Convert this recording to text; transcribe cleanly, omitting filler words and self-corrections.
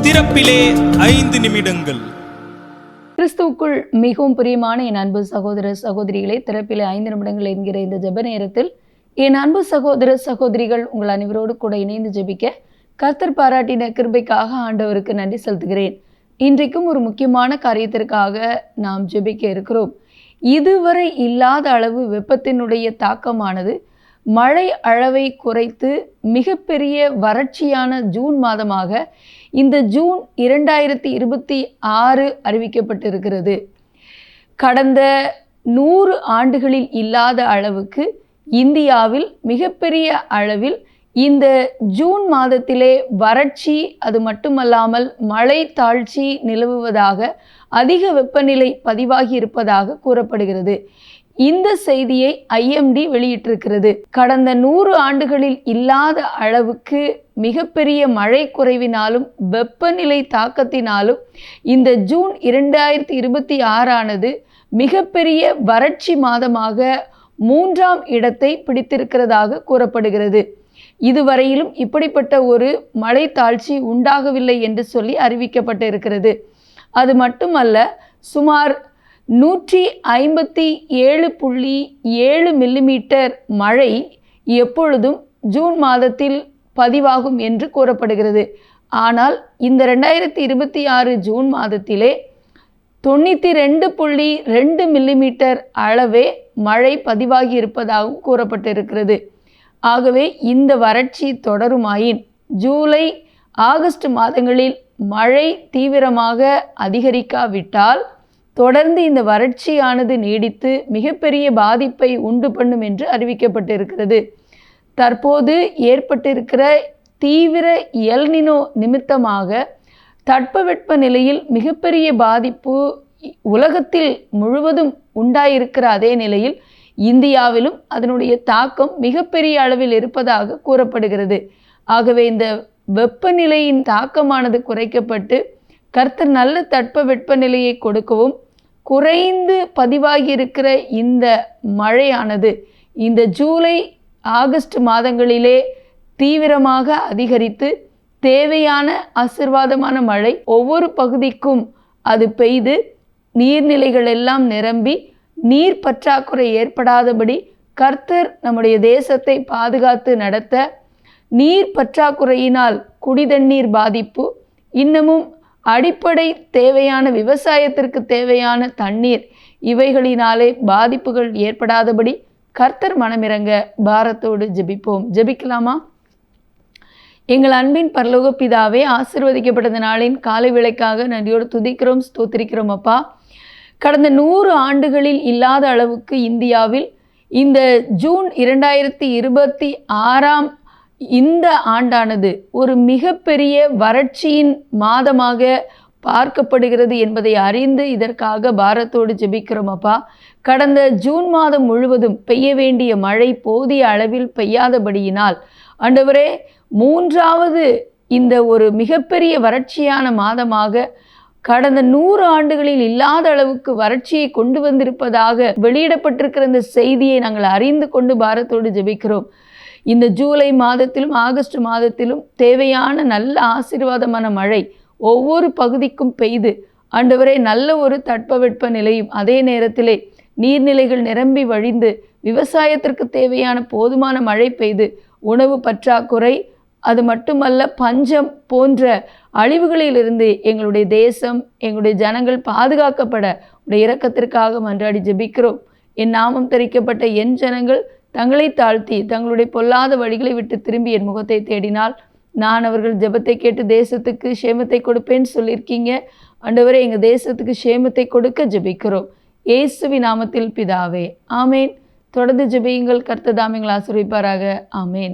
திறப்பிலே 5 நிமிடங்கள். கிறிஸ்துவுக்குள் மிகவும் பிரியமான என் அன்பு சகோதர சகோதரிகளே, திறப்பிலே 5 நிமிடங்கள் என்கிற இந்த ஜெப நேரத்தில் என் அன்பு சகோதர சகோதரிகள் உங்கள் அனைவரோடு கூட இணைந்து ஜெபிக்க கர்த்தர் பாராட்டின கிருபைக்காக ஆண்டவருக்கு நன்றி செலுத்துகிறேன். இன்றைக்கும் ஒரு முக்கியமான காரியத்திற்காக நாம் ஜெபிக்க இருக்கிறோம். இதுவரை இல்லாத அளவு வெப்பத்தினுடைய தாக்கமானது மழை அளவை குறைத்து மிகப்பெரிய வறட்சியான ஜூன் மாதமாக இந்த ஜூன் 2026 அறிவிக்கப்பட்டிருக்கிறது. கடந்த 100 ஆண்டுகளில் இல்லாத அளவுக்கு இந்தியாவில் மிகப்பெரிய அளவில் இந்த ஜூன் மாதத்திலே வறட்சி, அது மட்டுமல்லாமல் மழை தாழ்ச்சி நிலவுவதாக, அதிக வெப்பநிலை பதிவாகி இருப்பதாக கூறப்படுகிறது. இந்த செய்தியை IMD வெளியிட்டிருக்கிறது. கடந்த 100 ஆண்டுகளில் இல்லாத அளவுக்கு மிகப்பெரிய மழை குறைவினாலும் வெப்பநிலை தாக்கத்தினாலும் இந்த ஜூன் 2026 ஆனது மிகப்பெரிய வறட்சி மாதமாக 3ஆம் இடத்தை பிடித்திருக்கிறதாக கூறப்படுகிறது. இதுவரையிலும் இப்படிப்பட்ட ஒரு மழை தாழ்ச்சி உண்டாகவில்லை என்று சொல்லி அறிவிக்கப்பட்டிருக்கிறது. அது மட்டுமல்ல, சுமார் 157.7 மில்லிமீட்டர் மழை எப்பொழுதும் ஜூன் மாதத்தில் பதிவாகும் என்று கூறப்படுகிறது. ஆனால் இந்த 2026 ஜூன் மாதத்திலே 92.2 மில்லிமீட்டர் அளவே மழை பதிவாகி இருப்பதாகவும் கூறப்பட்டிருக்கிறது. ஆகவே இந்த வறட்சி தொடருமாயின் ஜூலை, ஆகஸ்ட் மாதங்களில் மழை தீவிரமாக அதிகரிக்காவிட்டால் தொடர்ந்து இந்த வறட்சியானது நீடித்து மிகப்பெரிய பாதிப்பை உண்டு பண்ணும் என்று அறிவிக்கப்பட்டிருக்கிறது. தற்போது ஏற்பட்டிருக்கிற தீவிர எல்னினோ நிமித்தமாக தட்பவெட்ப நிலையில் மிகப்பெரிய பாதிப்பு உலகத்தில் முழுவதும் உண்டாயிருக்கிற அதே நிலையில் இந்தியாவிலும் அதனுடைய தாக்கம் மிகப்பெரிய அளவில் இருப்பதாக கூறப்படுகிறது. ஆகவே இந்த வெப்பநிலையின் தாக்கமானது குறைக்கப்பட்டு கர்த்தர் நல்ல தட்பவெட்ப நிலையை கொடுக்கவும், குறைந்து பதிவாகி இருக்கிற இந்த மழையானது இந்த ஜூலை, ஆகஸ்ட் மாதங்களிலே தீவிரமாக அதிகரித்து தேவையான ஆசீர்வாதமான மழை ஒவ்வொரு பகுதிக்கும் அது பெய்து நீர்நிலைகள் எல்லாம் நிரம்பி நீர் பற்றாக்குறை ஏற்படாதபடி கர்த்தர் நம்முடைய தேசத்தை பாதுகாத்து நடத்த, நீர் பற்றாக்குறையினால் குடிதண்ணீர் பாதிப்பு, இன்னமும் அடிப்படை தேவையான விவசாயத்திற்கு தேவையான தண்ணீர், இவைகளினாலே பாதிப்புகள் ஏற்படாதபடி கர்த்தர் மனமிறங்க பாரத்தோடு ஜெபிப்போம். ஜெபிக்கலாமா? எங்கள் அன்பின் பரலோக பிதாவே, ஆசீர்வதிக்கப்பட்ட நாளின் காலை வேளைக்காக நன்றியோடு துதிக்கிறோம், ஸ்தோத்திரிக்கிறோம். அப்பா, கடந்த 100 ஆண்டுகளில் இல்லாத அளவுக்கு இந்தியாவில் இந்த ஜூன் 2026 இந்த ஆண்டானது ஒரு மிகப்பெரிய வறட்சியின் மாதமாக பார்க்கப்படுகிறது என்பதை அறிந்து இதற்காக பாரத்தோடு ஜெபிக்கிறோம். அப்பா, கடந்த ஜூன் மாதம் முழுவதும் பெய்ய வேண்டிய மழை போதிய அளவில் பெய்யாதபடியினால் ஆண்டவரே, 3வது இந்த ஒரு மிகப்பெரிய வறட்சியான மாதமாக கடந்த 100 ஆண்டுகளில் இல்லாத அளவுக்கு வறட்சியை கொண்டு வந்திருப்பதாக வெளியிடப்பட்டிருக்கிற இந்த செய்தியை நாங்கள் அறிந்து கொண்டு பாரத்தோடு ஜெபிக்கிறோம். இந்த ஜூலை மாதத்திலும் ஆகஸ்ட் மாதத்திலும் தேவையான நல்ல ஆசீர்வாதமான மழை ஒவ்வொரு பகுதிக்கும் பெய்து ஆண்டவரே, நல்ல ஒரு தட்பவெட்ப நிலையும் அதே நேரத்திலே நீர்நிலைகள் நிரம்பி வழிந்து விவசாயத்திற்கு தேவையான போதுமான மழை பெய்து உணவு பற்றாக்குறை, அது மட்டுமல்ல பஞ்சம் போன்ற அழிவுகளிலிருந்து எங்களுடைய தேசம், எங்களுடைய ஜனங்கள் பாதுகாக்கப்பட உடைய இரக்கத்திற்காக மன்றாடி ஜெபிக்கிறோம். என் நாமம் தரிக்கப்பட்ட என் ஜனங்கள் தங்களை தாழ்த்தி தங்களுடைய பொல்லாத வழிகளை விட்டு திரும்பி என் முகத்தை தேடினால் நான் அவர்கள் ஜெபத்தை கேட்டு தேசத்துக்கு சேமத்தை கொடுப்பேன்னு சொல்லியிருக்கீங்க. ஆண்டவரே, எங்கள் தேசத்துக்கு சேமத்தை கொடுக்க ஜெபிக்கிறோம். இயேசுவின் நாமத்தில் பிதாவே, ஆமேன். தொடர்ந்து ஜெபியுங்கள். கர்த்தர் தாமே உங்களை ஆசீர்வதிப்பாராக. ஆமேன்.